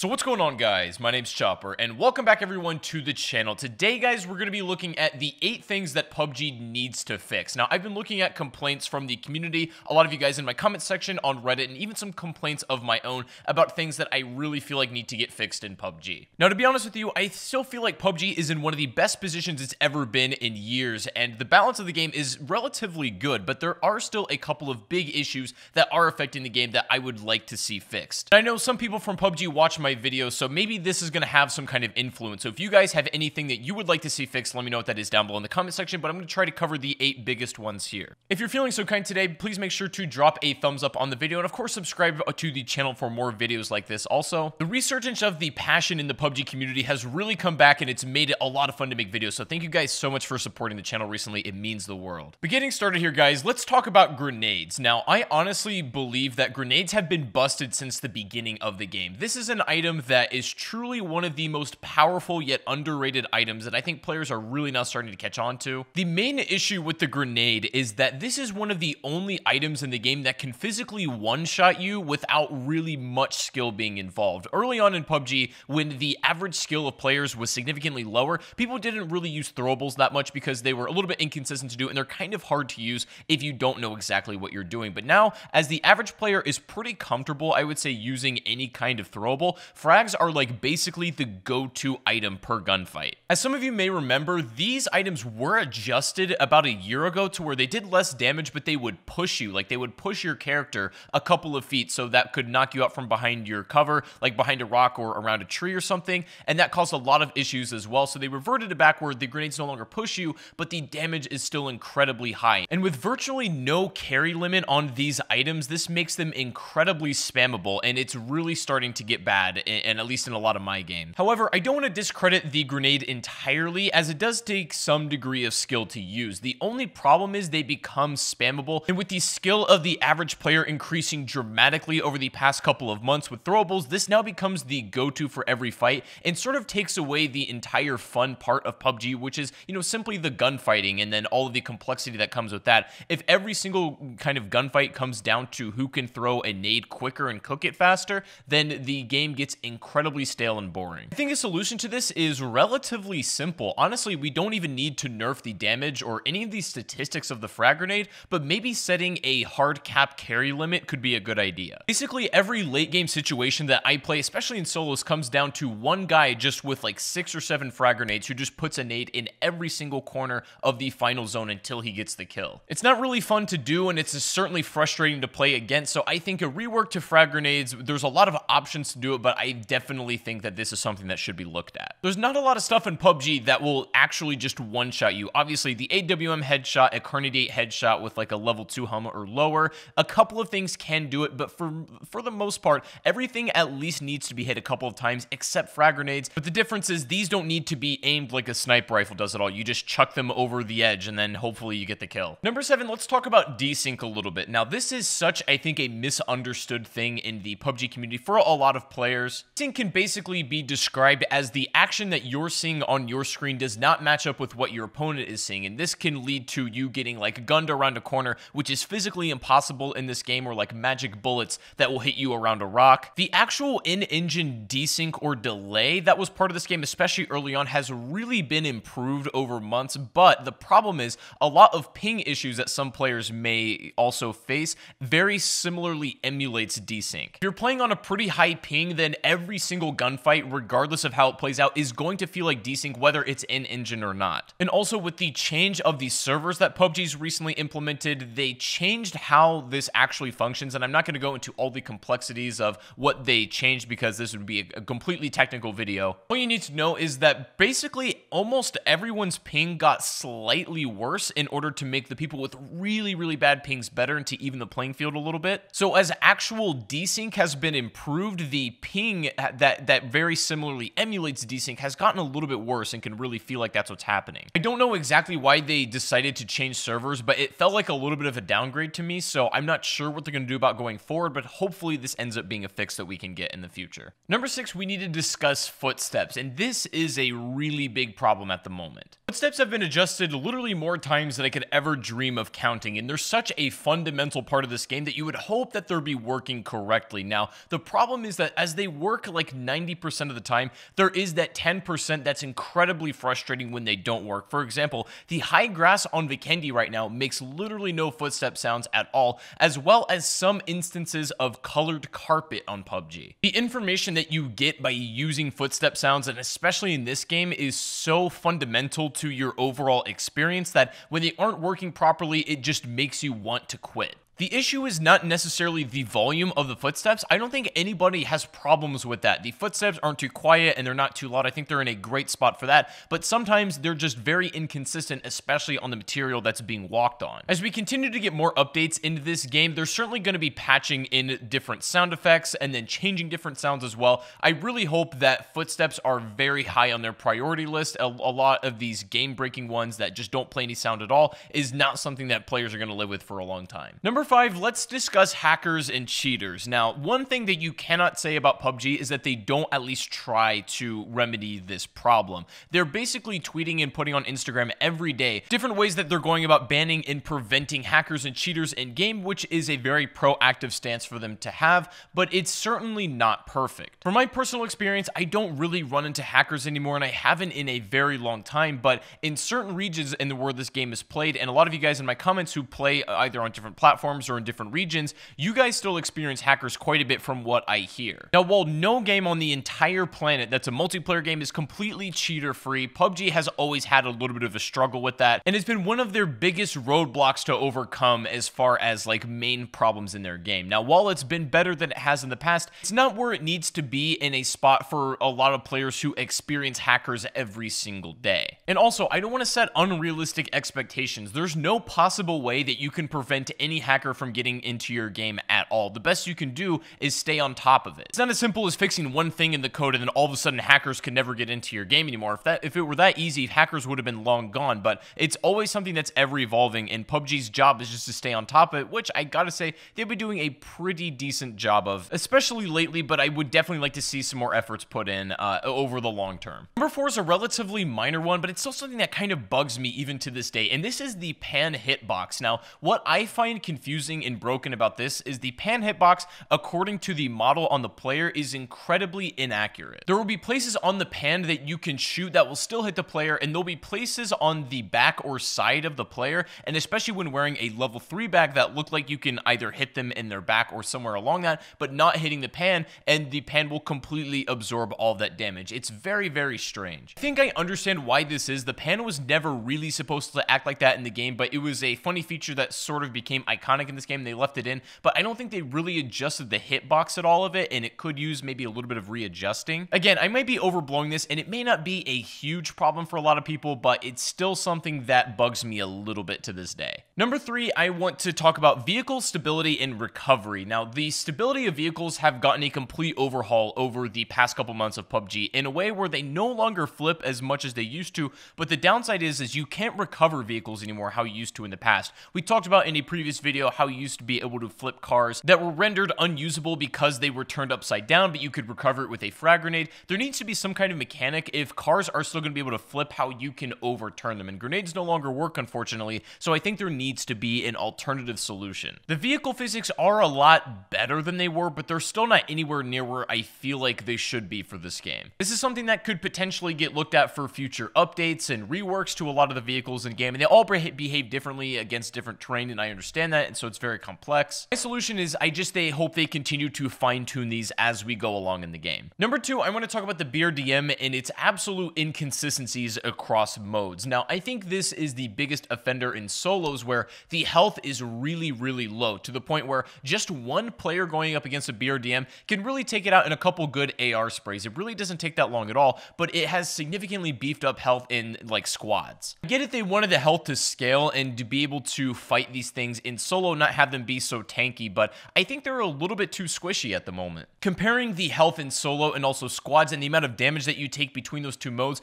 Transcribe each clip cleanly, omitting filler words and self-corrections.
So what's going on, guys? My name's Chopper, and welcome back everyone to the channel. Today, guys, we're going to be looking at the 8 things that PUBG needs to fix. Now, I've been looking at complaints from the community, a lot of you guys in my comment section on Reddit, and even some complaints of my own about things that I really feel like need to get fixed in PUBG. Now, to be honest with you, I still feel like PUBG is in one of the best positions it's ever been in years, and the balance of the game is relatively good, but there are still a couple of big issues that are affecting the game that I would like to see fixed. And I know some people from PUBG watch my videos, so maybe this is going to have some kind of influence. So if you guys have anything that you would like to see fixed, let me know what that is down below in the comment section, but I'm going to try to cover the 8 biggest ones here. If you're feeling so kind today, please make sure to drop a thumbs up on the video, and of course subscribe to the channel for more videos like this. Also, the resurgence of the passion in the PUBG community has really come back, and it's made it a lot of fun to make videos, so thank you guys so much for supporting the channel recently. It means the world. But getting started here, guys, let's talk about grenades. Now, I honestly believe that grenades have been busted since the beginning of the game. This is an item that is truly one of the most powerful yet underrated items that I think players are really now starting to catch on to. The main issue with the grenade is that this is one of the only items in the game that can physically one-shot you without really much skill being involved. Early on in PUBG, when the average skill of players was significantly lower, people didn't really use throwables that much because they were a little bit inconsistent to do, and they're kind of hard to use if you don't know exactly what you're doing. But now, as the average player is pretty comfortable, I would say, using any kind of throwable, frags are like basically the go-to item per gunfight. As some of you may remember, these items were adjusted about a year ago to where they did less damage, but they would push you. Like, they would push your character a couple of feet, so that could knock you out from behind your cover, like behind a rock or around a tree or something, and that caused a lot of issues as well. So they reverted it back where the grenades no longer push you, but the damage is still incredibly high. And with virtually no carry limit on these items, this makes them incredibly spammable, and it's really starting to get bad, and at least in a lot of my game. However, I don't want to discredit the grenade entirely, as it does take some degree of skill to use. The only problem is they become spammable, and with the skill of the average player increasing dramatically over the past couple of months with throwables, this now becomes the go-to for every fight, and sort of takes away the entire fun part of PUBG, which is, you know, simply the gunfighting and then all of the complexity that comes with that. If every single kind of gunfight comes down to who can throw a nade quicker and cook it faster, then the game gets incredibly stale and boring. I think a solution to this is relatively simple. Honestly, we don't even need to nerf the damage or any of the statistics of the frag grenade, but maybe setting a hard cap carry limit could be a good idea. Basically, every late game situation that I play, especially in solos, comes down to one guy just with like 6 or 7 frag grenades who just puts a nade in every single corner of the final zone until he gets the kill. It's not really fun to do, and it's certainly frustrating to play against, so I think a rework to frag grenades, there's a lot of options to do it, but I definitely think that this is something that should be looked at. There's not a lot of stuff in PUBG that will actually just one-shot you. Obviously, the AWM headshot, a Carnadate headshot with like a level 2 helmet or lower, a couple of things can do it, but for the most part, everything at least needs to be hit a couple of times except frag grenades. But the difference is these don't need to be aimed like a sniper rifle does at all. You just chuck them over the edge and then hopefully you get the kill. Number 7, let's talk about desync a little bit. Now, this is such, I think, a misunderstood thing in the PUBG community for a lot of players. Desync can basically be described as the action that you're seeing on your screen does not match up with what your opponent is seeing, and this can lead to you getting like gunned around a corner, which is physically impossible in this game, or like magic bullets that will hit you around a rock. The actual in-engine desync or delay that was part of this game, especially early on, has really been improved over months, but the problem is a lot of ping issues that some players may also face very similarly emulates desync. If you're playing on a pretty high ping, then every single gunfight, regardless of how it plays out, is going to feel like desync whether it's in-engine or not. And also, with the change of the servers that PUBG's recently implemented, they changed how this actually functions, and I'm not going to go into all the complexities of what they changed because this would be a completely technical video. All you need to know is that basically almost everyone's ping got slightly worse in order to make the people with really, really bad pings better and to even the playing field a little bit. So as actual desync has been improved, the ping that very similarly emulates desync has gotten a little bit worse and can really feel like that's what's happening. I don't know exactly why they decided to change servers, but it felt like a little bit of a downgrade to me, so I'm not sure what they're going to do about going forward, but hopefully this ends up being a fix that we can get in the future. Number 6, we need to discuss footsteps, and this is a really big problem at the moment. Footsteps have been adjusted literally more times than I could ever dream of counting, and they're such a fundamental part of this game that you would hope that they'll be working correctly. Now, the problem is that as they work like 90% of the time, there is that 10% that's incredibly frustrating when they don't work. For example, the high grass on Vikendi right now makes literally no footstep sounds at all, as well as some instances of colored carpet on PUBG. The information that you get by using footstep sounds, and especially in this game, is so fundamental to your overall experience that when they aren't working properly, it just makes you want to quit. The issue is not necessarily the volume of the footsteps. I don't think anybody has problems with that. The footsteps aren't too quiet and they're not too loud. I think they're in a great spot for that, but sometimes they're just very inconsistent, especially on the material that's being walked on. As we continue to get more updates into this game, they're certainly going to be patching in different sound effects and then changing different sounds as well. I really hope that footsteps are very high on their priority list. A lot of these game-breaking ones that just don't play any sound at all is not something that players are going to live with for a long time. Number 5, let's discuss hackers and cheaters. Now, one thing that you cannot say about PUBG is that they don't at least try to remedy this problem. They're basically tweeting and putting on Instagram every day different ways that they're going about banning and preventing hackers and cheaters in game, which is a very proactive stance for them to have, but it's certainly not perfect. From my personal experience, I don't really run into hackers anymore, and I haven't in a very long time, but in certain regions in the world this game is played, and a lot of you guys in my comments who play either on different platforms or in different regions, you guys still experience hackers quite a bit from what I hear. Now, while no game on the entire planet that's a multiplayer game is completely cheater-free, PUBG has always had a little bit of a struggle with that, and it's been one of their biggest roadblocks to overcome as far as like main problems in their game. Now, while it's been better than it has in the past, it's not where it needs to be in a spot for a lot of players who experience hackers every single day. And also, I don't want to set unrealistic expectations. There's no possible way that you can prevent any hacker from getting into your game at all. The best you can do is stay on top of it. It's not as simple as fixing one thing in the code and then all of a sudden hackers can never get into your game anymore. If it were that easy, hackers would have been long gone, but it's always something that's ever evolving, and PUBG's job is just to stay on top of it, which I gotta say they've been doing a pretty decent job of, especially lately, but I would definitely like to see some more efforts put in over the long term. Number 4 is a relatively minor one, but it's still something that kind of bugs me even to this day, and this is the pan hitbox. Now, what I find confusing and broken about this is the pan hitbox, according to the model on the player, is incredibly inaccurate. There will be places on the pan that you can shoot that will still hit the player, and there'll be places on the back or side of the player, and especially when wearing a level 3 bag, that look like you can either hit them in their back or somewhere along that, but not hitting the pan, and the pan will completely absorb all that damage. It's very, very strange. I think I understand why this is. The pan was never really supposed to act like that in the game, but it was a funny feature that sort of became iconic in this game. They left it in, but I don't think they really adjusted the hitbox at all of it, and it could use maybe a little bit of readjusting. Again, I might be overblowing this, and it may not be a huge problem for a lot of people, but it's still something that bugs me a little bit to this day. Number 3, I want to talk about vehicle stability and recovery. Now, the stability of vehicles have gotten a complete overhaul over the past couple months of PUBG in a way where they no longer flip as much as they used to, but the downside is you can't recover vehicles anymore how you used to in the past. We talked about in a previous video how you used to be able to flip cars that were rendered unusable because they were turned upside down, but you could recover it with a frag grenade. There needs to be some kind of mechanic if cars are still going to be able to flip, how you can overturn them, and grenades no longer work, unfortunately, so I think there needs to be an alternative solution. The vehicle physics are a lot better than they were, but they're still not anywhere near where I feel like they should be for this game. This is something that could potentially get looked at for future updates and reworks to a lot of the vehicles in game, and they all behave differently against different terrain, and I understand that, and so it's very complex. My solution is I hope they continue to fine-tune these as we go along in the game. Number 2, I want to talk about the BRDM and its absolute inconsistencies across modes. Now, I think this is the biggest offender in solos, where the health is really, really low, to the point where just one player going up against a BRDM can really take it out in a couple good AR sprays. It really doesn't take that long at all, but it has significantly beefed up health in like squads. I get it, they wanted the health to scale and to be able to fight these things in solo solo, not have them be so tanky, but I think they're a little bit too squishy at the moment. Comparing the health in solo and also squads and the amount of damage that you take between those two modes,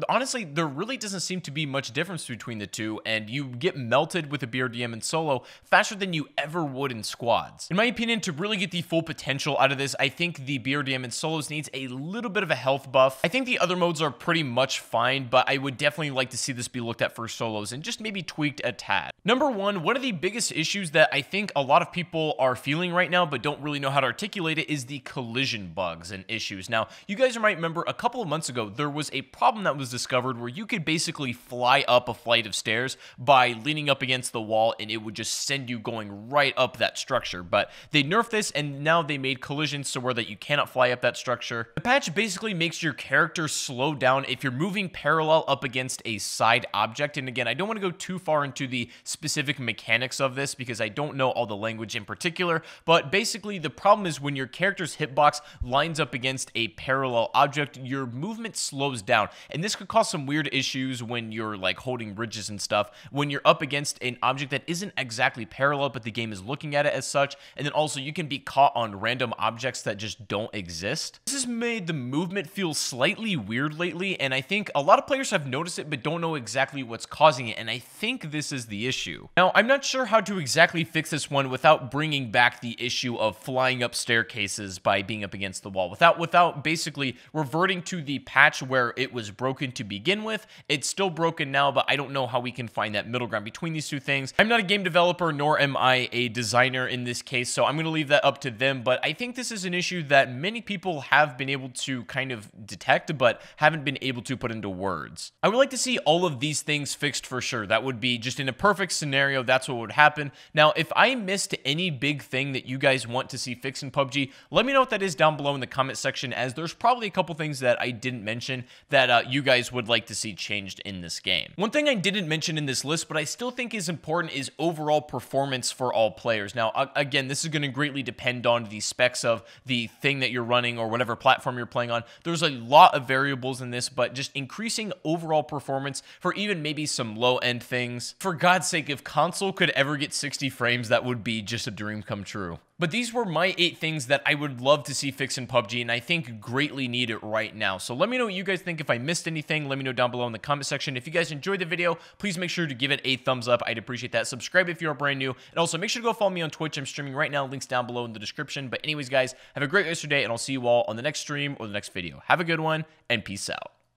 honestly, there really doesn't seem to be much difference between the two, and you get melted with a BRDM in solo faster than you ever would in squads. In my opinion, to really get the full potential out of this, I think the BRDM in solos needs a little bit of a health buff. I think the other modes are pretty much fine, but I would definitely like to see this be looked at for solos and just maybe tweaked a tad. Number one of the biggest issues that I think a lot of people are feeling right now but don't really know how to articulate it is the collision bugs and issues. Now, you guys might remember a couple of months ago, there was a problem that was discovered where you could basically fly up a flight of stairs by leaning up against the wall, and it would just send you going right up that structure. But they nerfed this, and now they made collisions so where that you cannot fly up that structure. The patch basically makes your character slow down if you're moving parallel up against a side object. And again, I don't want to go too far into the specific mechanics of this because I don't know all the language in particular, but basically the problem is when your character's hitbox lines up against a parallel object, your movement slows down, and this could cause some weird issues when you're like holding bridges and stuff, when you're up against an object that isn't exactly parallel but the game is looking at it as such. And then also you can be caught on random objects that just don't exist. This has made the movement feel slightly weird lately, and I think a lot of players have noticed it but don't know exactly what's causing it, and I think this is the issue. Now, I'm not sure how to exactly fix this one without bringing back the issue of flying up staircases by being up against the wall, without basically reverting to the patch where it was broken to begin with. It's still broken now, but I don't know how we can find that middle ground between these two things. I'm not a game developer, nor am I a designer in this case, so I'm going to leave that up to them, but I think this is an issue that many people have been able to kind of detect, but haven't been able to put into words. I would like to see all of these things fixed for sure. That would be just in a perfect scenario, that's what would happen. Now, if I missed any big thing that you guys want to see fixed in PUBG, let me know what that is down below in the comment section, as there's probably a couple things that I didn't mention that you guys would like to see changed in this game. One thing I didn't mention in this list, but I still think is important, is overall performance for all players. Now, again, this is going to greatly depend on the specs of the thing that you're running or whatever platform you're playing on. There's a lot of variables in this, but just increasing overall performance for even maybe some low-end things. For God's sake, if console could ever get 60 frames, that would be just a dream come true. But these were my 8 things that I would love to see fixed in PUBG, and I think greatly need it right now. So let me know what you guys think. If I missed anything, let me know down below in the comment section. If you guys enjoyed the video, please make sure to give it a thumbs up. I'd appreciate that. Subscribe if you're brand new, and also make sure to go follow me on Twitch. I'm streaming right now. Links down below in the description. But anyways, guys, have a great rest of your day, and I'll see you all on the next stream or the next video. Have a good one, and peace out.